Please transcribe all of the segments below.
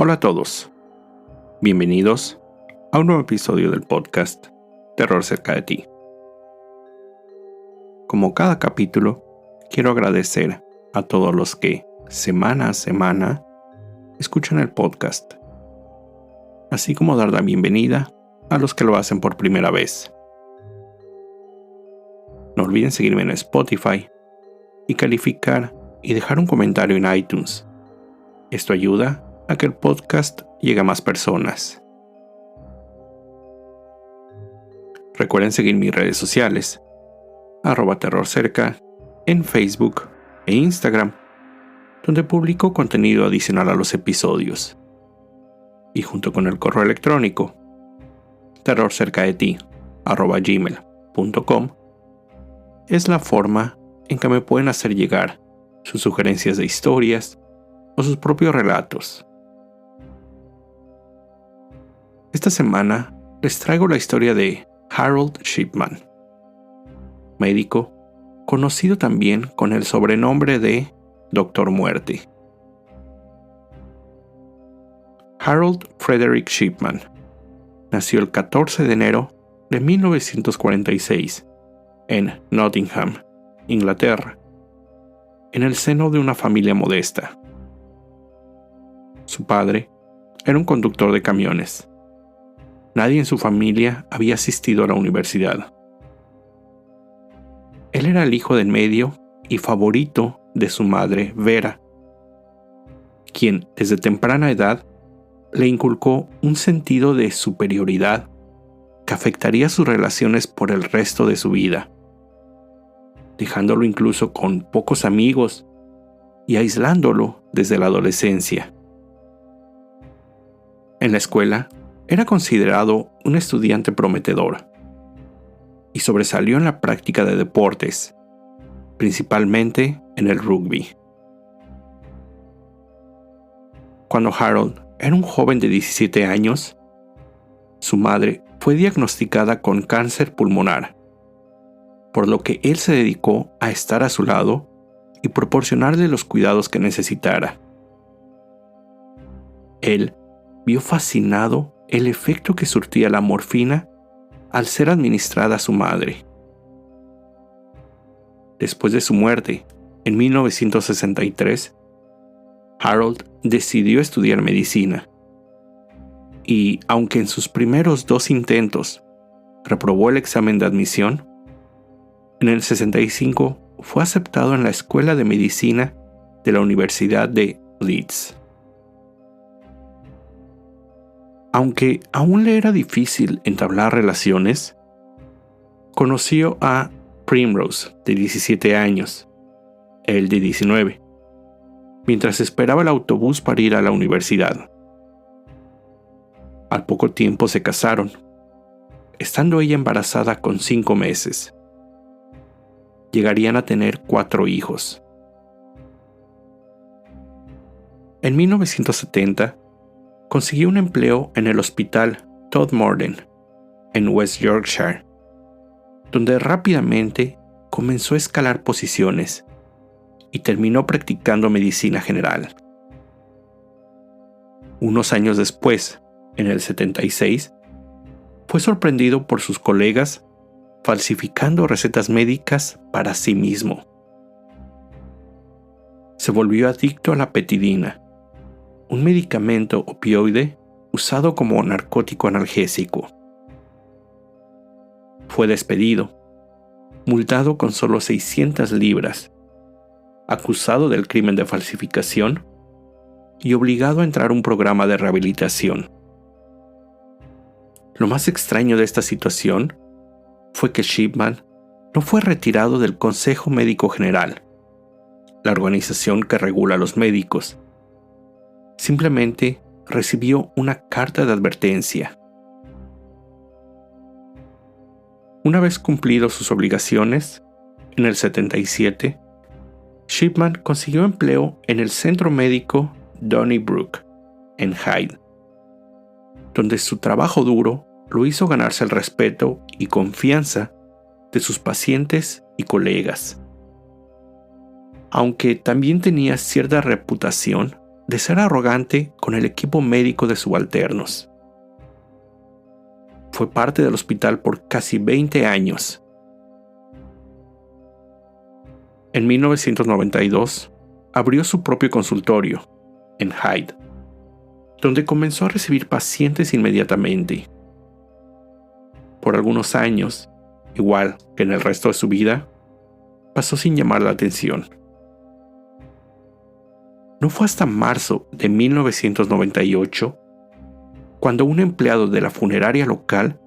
Hola a todos, bienvenidos a un nuevo episodio del podcast Terror cerca de ti. Como cada capítulo, quiero agradecer a todos los que, semana a semana, escuchan el podcast, así como dar la bienvenida a los que lo hacen por primera vez. No olviden seguirme en Spotify y calificar y dejar un comentario en iTunes. Esto ayuda a que el podcast llegue a más personas. Recuerden seguir mis redes sociales, @terrorcerca, en Facebook e Instagram, donde publico contenido adicional a los episodios. Y junto con el correo electrónico, terrorcercadeti@gmail.com, es la forma en que me pueden hacer llegar sus sugerencias de historias o sus propios relatos. Esta semana les traigo la historia de Harold Shipman, médico conocido también con el sobrenombre de Doctor Muerte. Harold Frederick Shipman nació el 14 de enero de 1946 en Nottingham, Inglaterra, en el seno de una familia modesta. Su padre era un conductor de camiones. Nadie en su familia había asistido a la universidad. Él era el hijo del medio y favorito de su madre, Vera, quien desde temprana edad le inculcó un sentido de superioridad que afectaría sus relaciones por el resto de su vida, dejándolo incluso con pocos amigos y aislándolo desde la adolescencia. En la escuela, era considerado un estudiante prometedor y sobresalió en la práctica de deportes, principalmente en el rugby. Cuando Harold era un joven de 17 años, su madre fue diagnosticada con cáncer pulmonar, por lo que él se dedicó a estar a su lado y proporcionarle los cuidados que necesitara. Él vio fascinado el efecto que surtía la morfina al ser administrada a su madre. Después de su muerte, en 1963, Harold decidió estudiar medicina. Y, aunque en sus primeros 2 intentos reprobó el examen de admisión, en el 65 fue aceptado en la Escuela de Medicina de la Universidad de Leeds. Aunque aún le era difícil entablar relaciones, conoció a Primrose, de 17 años, él de 19, mientras esperaba el autobús para ir a la universidad. Al poco tiempo se casaron, estando ella embarazada con 5 meses. Llegarían a tener 4 hijos. En 1970, consiguió un empleo en el hospital Todmorden, en West Yorkshire, donde rápidamente comenzó a escalar posiciones y terminó practicando medicina general. Unos años después, en el 76, fue sorprendido por sus colegas falsificando recetas médicas para sí mismo. Se volvió adicto a la petidina, un medicamento opioide usado como narcótico analgésico. Fue despedido, multado con solo 600 libras, acusado del crimen de falsificación y obligado a entrar a un programa de rehabilitación. Lo más extraño de esta situación fue que Shipman no fue retirado del Consejo Médico General, la organización que regula a los médicos. Simplemente recibió una carta de advertencia. Una vez cumplido sus obligaciones, en el 77, Shipman consiguió empleo en el Centro Médico Donnybrook, en Hyde, donde su trabajo duro lo hizo ganarse el respeto y confianza de sus pacientes y colegas. Aunque también tenía cierta reputación de ser arrogante con el equipo médico de subalternos. Fue parte del hospital por casi 20 años. En 1992, abrió su propio consultorio, en Hyde, donde comenzó a recibir pacientes inmediatamente. Por algunos años, igual que en el resto de su vida, pasó sin llamar la atención. No fue hasta marzo de 1998 cuando un empleado de la funeraria local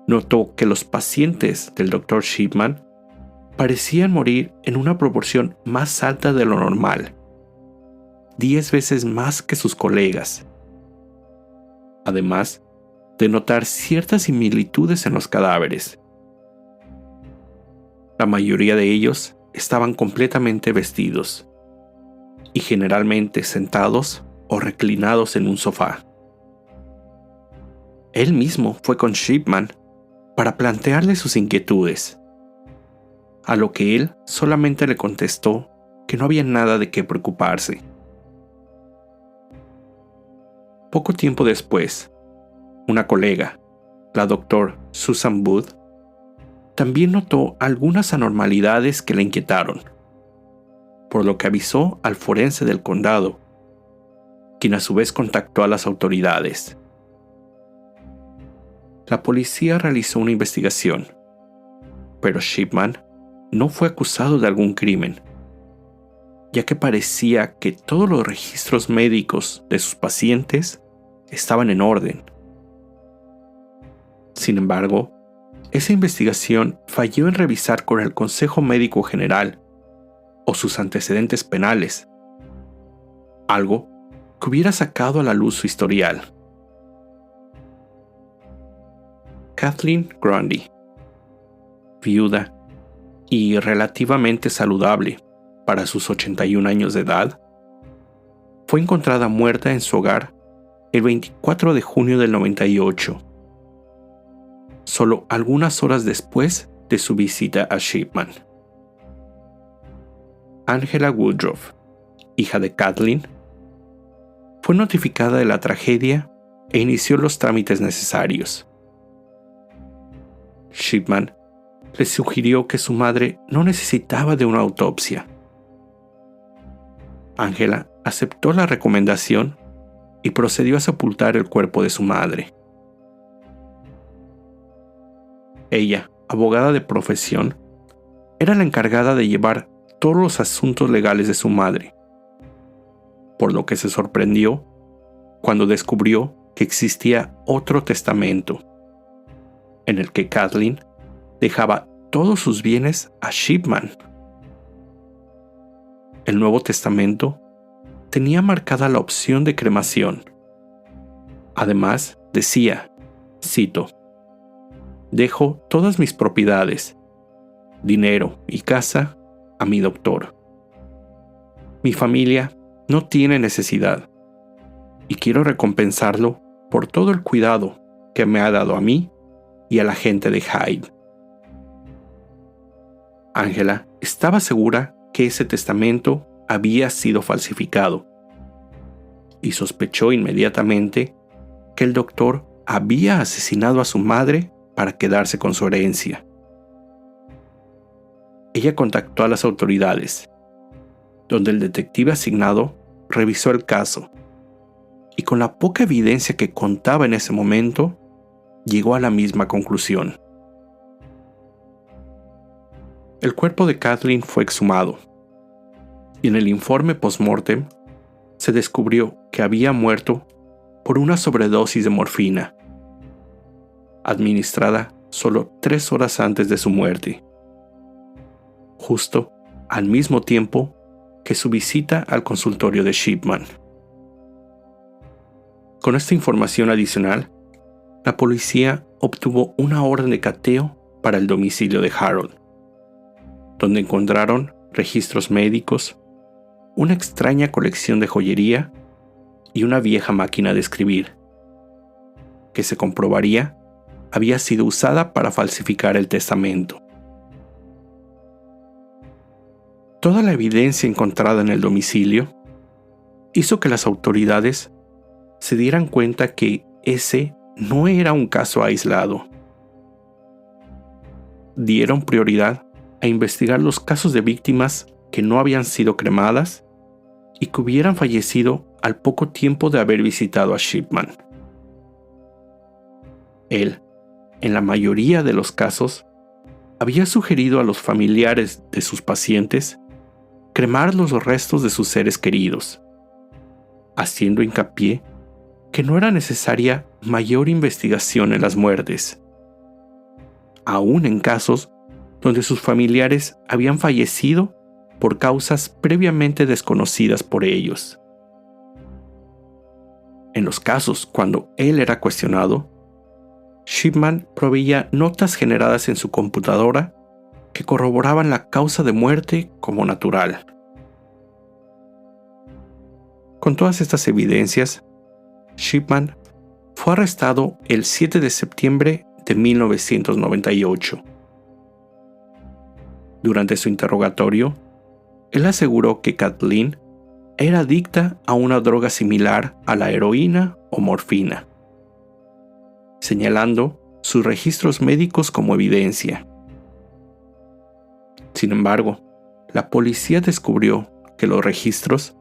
notó que los pacientes del Dr. Shipman parecían morir en una proporción más alta de lo normal, 10 veces más que sus colegas. Además de notar ciertas similitudes en los cadáveres. La mayoría de ellos estaban completamente vestidos y generalmente sentados o reclinados en un sofá. Él mismo fue con Shipman para plantearle sus inquietudes, a lo que él solamente le contestó que no había nada de qué preocuparse. Poco tiempo después, una colega, la doctora Susan Booth, también notó algunas anormalidades que le inquietaron, por lo que avisó al forense del condado, quien a su vez contactó a las autoridades. La policía realizó una investigación, pero Shipman no fue acusado de algún crimen, ya que parecía que todos los registros médicos de sus pacientes estaban en orden. Sin embargo, esa investigación falló en revisar con el Consejo Médico General o sus antecedentes penales, algo que hubiera sacado a la luz su historial. Kathleen Grundy, viuda y relativamente saludable para sus 81 años de edad, fue encontrada muerta en su hogar el 24 de junio del 98, solo algunas horas después de su visita a Shipman. Angela Woodruff, hija de Kathleen, fue notificada de la tragedia e inició los trámites necesarios. Shipman le sugirió que su madre no necesitaba de una autopsia. Angela aceptó la recomendación y procedió a sepultar el cuerpo de su madre. Ella, abogada de profesión, era la encargada de llevar todos los asuntos legales de su madre, por lo que se sorprendió cuando descubrió que existía otro testamento, en el que Kathleen dejaba todos sus bienes a Shipman. El Nuevo Testamento tenía marcada la opción de cremación. Además, decía, cito, «Dejo todas mis propiedades, dinero y casa a mi doctor. Mi familia no tiene necesidad y quiero recompensarlo por todo el cuidado que me ha dado a mí y a la gente de Hyde». Angela estaba segura que ese testamento había sido falsificado y sospechó inmediatamente que el doctor había asesinado a su madre para quedarse con su herencia. Ella contactó a las autoridades, donde el detective asignado revisó el caso y con la poca evidencia que contaba en ese momento, llegó a la misma conclusión. El cuerpo de Kathleen fue exhumado y en el informe post-mortem se descubrió que había muerto por una sobredosis de morfina, administrada solo 3 horas antes de su muerte, justo al mismo tiempo que su visita al consultorio de Shipman. Con esta información adicional, la policía obtuvo una orden de cateo para el domicilio de Harold, donde encontraron registros médicos, una extraña colección de joyería y una vieja máquina de escribir, que se comprobaría había sido usada para falsificar el testamento. Toda la evidencia encontrada en el domicilio hizo que las autoridades se dieran cuenta que ese no era un caso aislado. Dieron prioridad a investigar los casos de víctimas que no habían sido cremadas y que hubieran fallecido al poco tiempo de haber visitado a Shipman. Él, en la mayoría de los casos, había sugerido a los familiares de sus pacientes cremar los restos de sus seres queridos, haciendo hincapié que no era necesaria mayor investigación en las muertes, aún en casos donde sus familiares habían fallecido por causas previamente desconocidas por ellos. En los casos cuando él era cuestionado, Shipman proveía notas generadas en su computadora que corroboraban la causa de muerte como natural. Con todas estas evidencias, Shipman fue arrestado el 7 de septiembre de 1998. Durante su interrogatorio, él aseguró que Kathleen era adicta a una droga similar a la heroína o morfina, señalando sus registros médicos como evidencia. Sin embargo, la policía descubrió que los registros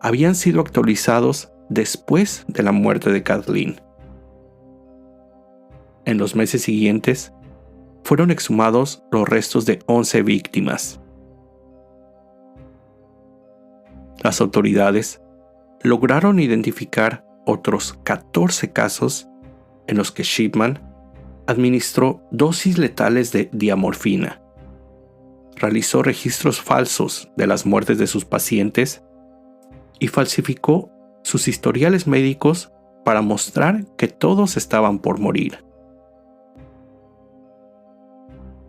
habían sido actualizados después de la muerte de Kathleen. En los meses siguientes, fueron exhumados los restos de 11 víctimas. Las autoridades lograron identificar otros 14 casos en los que Shipman administró dosis letales de diamorfina, realizó registros falsos de las muertes de sus pacientes y falsificó sus historiales médicos para mostrar que todos estaban por morir.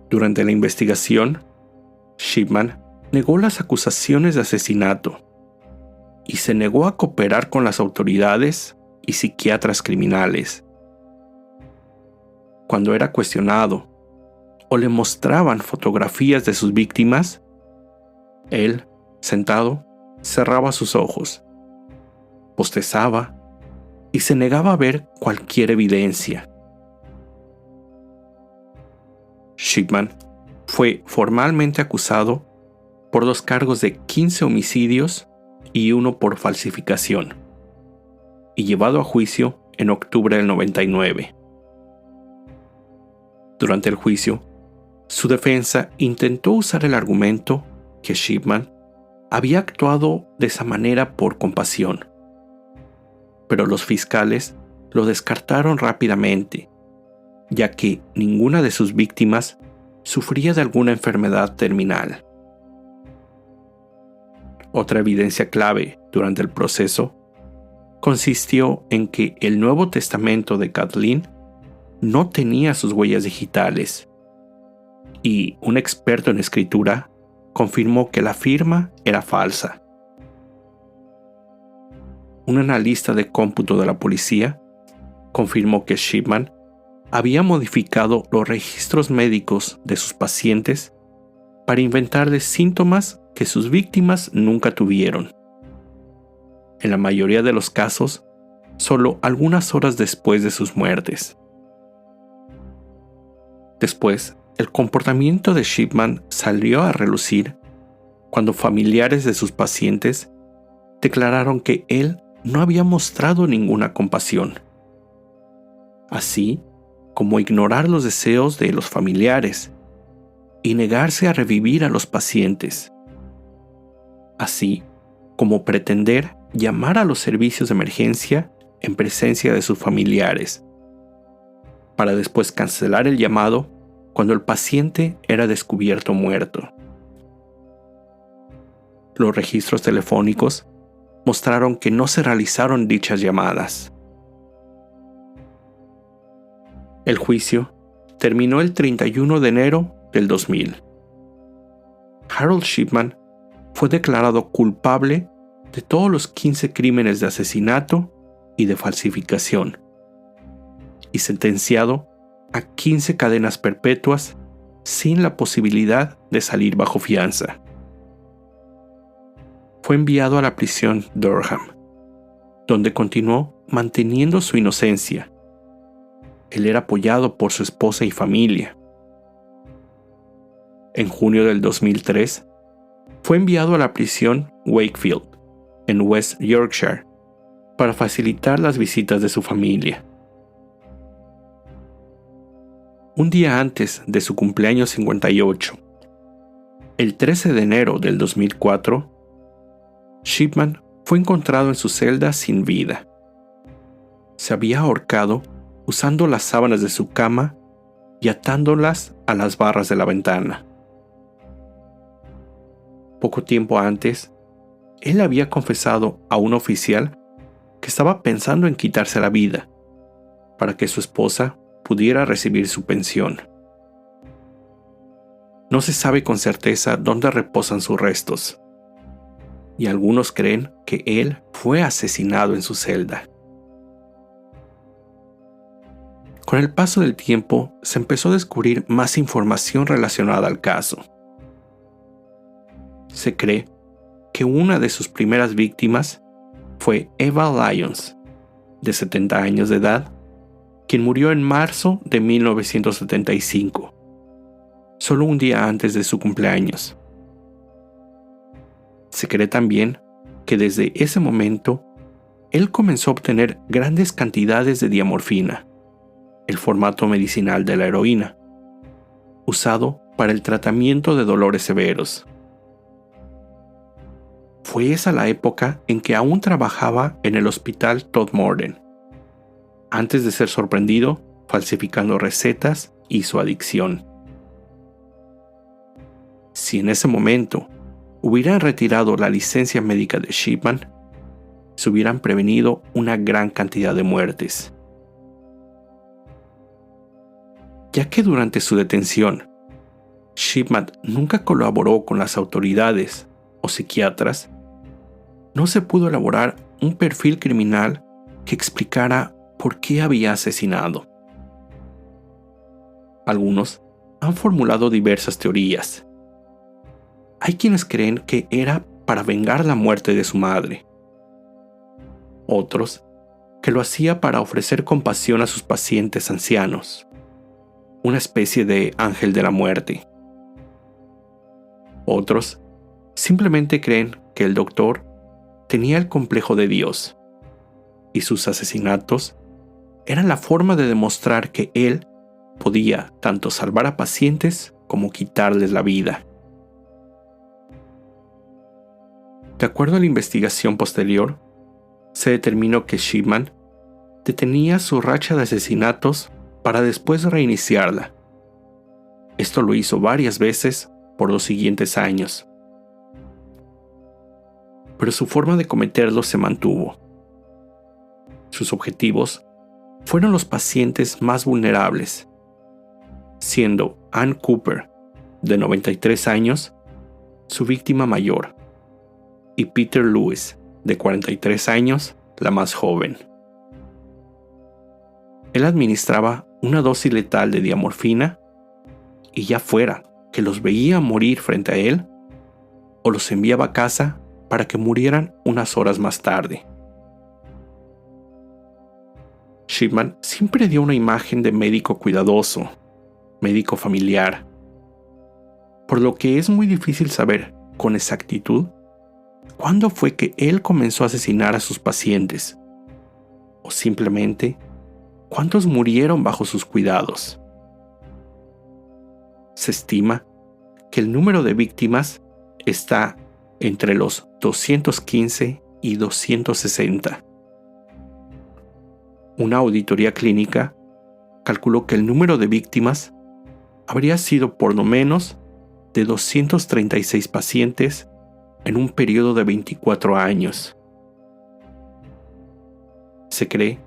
Durante la investigación, Shipman negó las acusaciones de asesinato y se negó a cooperar con las autoridades y psiquiatras criminales. Cuando era cuestionado o le mostraban fotografías de sus víctimas, él, sentado, cerraba sus ojos, bostezaba y se negaba a ver cualquier evidencia. Shipman fue formalmente acusado por 2 cargos de 15 homicidios y 1 por falsificación, y llevado a juicio en octubre del 99. Durante el juicio, su defensa intentó usar el argumento que Shipman había actuado de esa manera por compasión, pero los fiscales lo descartaron rápidamente, ya que ninguna de sus víctimas sufría de alguna enfermedad terminal. Otra evidencia clave durante el proceso consistió en que el Nuevo Testamento de Kathleen no tenía sus huellas digitales, y un experto en escritura confirmó que la firma era falsa. Un analista de cómputo de la policía confirmó que Shipman había modificado los registros médicos de sus pacientes para inventarles síntomas que sus víctimas nunca tuvieron. En la mayoría de los casos, solo algunas horas después de sus muertes. Después, el comportamiento de Shipman salió a relucir cuando familiares de sus pacientes declararon que él no había mostrado ninguna compasión, así como ignorar los deseos de los familiares y negarse a revivir a los pacientes, así como pretender llamar a los servicios de emergencia en presencia de sus familiares, para después cancelar el llamado cuando el paciente era descubierto muerto. Los registros telefónicos mostraron que no se realizaron dichas llamadas. El juicio terminó el 31 de enero del 2000. Harold Shipman fue declarado culpable de todos los 15 crímenes de asesinato y de falsificación, y sentenciado a 15 cadenas perpetuas sin la posibilidad de salir bajo fianza. Fue enviado a la prisión Durham. donde continuó manteniendo su inocencia. Él era apoyado por su esposa y familia. En junio del 2003, fue enviado a la prisión Wakefield, en West Yorkshire, para facilitar las visitas de su familia. Un día antes de su cumpleaños 58, el 13 de enero del 2004, Shipman fue encontrado en su celda sin vida. Se había ahorcado usando las sábanas de su cama y atándolas a las barras de la ventana. Poco tiempo antes, él había confesado a un oficial que estaba pensando en quitarse la vida para que su esposa pudiera recibir su pensión. No se sabe con certeza dónde reposan sus restos, y algunos creen que él fue asesinado en su celda. Con el paso del tiempo, se empezó a descubrir más información relacionada al caso. Se cree que una de sus primeras víctimas fue Eva Lyons, de 70 años de edad, quien murió en marzo de 1975, solo un día antes de su cumpleaños. Se cree también que desde ese momento, él comenzó a obtener grandes cantidades de diamorfina, el formato medicinal de la heroína, usado para el tratamiento de dolores severos. Fue esa la época en que aún trabajaba en el hospital Todmorden, antes de ser sorprendido falsificando recetas y su adicción. Si en ese momento hubieran retirado la licencia médica de Shipman, se hubieran prevenido una gran cantidad de muertes. Ya que durante su detención, Shipman nunca colaboró con las autoridades o psiquiatras, no se pudo elaborar un perfil criminal que explicara por qué había asesinado. Algunos han formulado diversas teorías. Hay quienes creen que era para vengar la muerte de su madre. Otros que lo hacía para ofrecer compasión a sus pacientes ancianos, una especie de ángel de la muerte. Otros simplemente creen que el doctor tenía el complejo de Dios y sus asesinatos eran la forma de demostrar que él podía tanto salvar a pacientes como quitarles la vida. De acuerdo a la investigación posterior, se determinó que Shipman detenía su racha de asesinatos para después reiniciarla. Esto lo hizo varias veces por los siguientes años. Pero su forma de cometerlos se mantuvo. Sus objetivos fueron los pacientes más vulnerables, siendo Ann Cooper, de 93 años, su víctima mayor, y Peter Lewis, de 43 años, la más joven. Él administraba una dosis letal de diamorfina y ya fuera que los veía morir frente a él o los enviaba a casa para que murieran unas horas más tarde. Shipman siempre dio una imagen de médico cuidadoso, médico familiar, por lo que es muy difícil saber con exactitud cuándo fue que él comenzó a asesinar a sus pacientes, o simplemente cuántos murieron bajo sus cuidados. Se estima que el número de víctimas está entre los 215 y 260. Una auditoría clínica calculó que el número de víctimas habría sido por lo menos de 236 pacientes en un periodo de 24 años. Se cree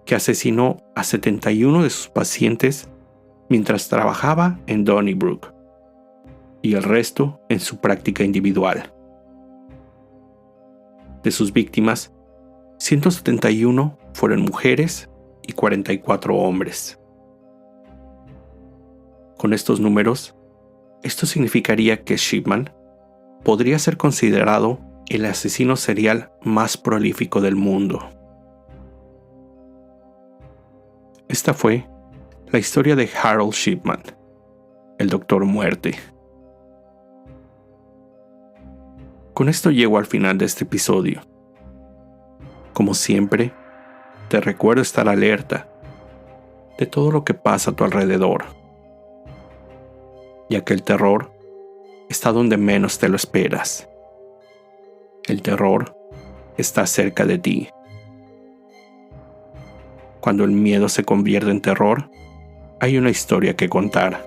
que asesinó a 71 de sus pacientes mientras trabajaba en Donnybrook y el resto en su práctica individual. De sus víctimas, 171 fueron mujeres y 44 hombres. Con estos números, esto significaría que Shipman podría ser considerado el asesino serial más prolífico del mundo. esta fue la historia de Harold Shipman, el Doctor Muerte. Con esto llego al final de este episodio. Como siempre, te recuerdo estar alerta de todo lo que pasa a tu alrededor, ya que el terror está donde menos te lo esperas. El terror está cerca de ti. Cuando el miedo se convierte en terror, hay una historia que contar.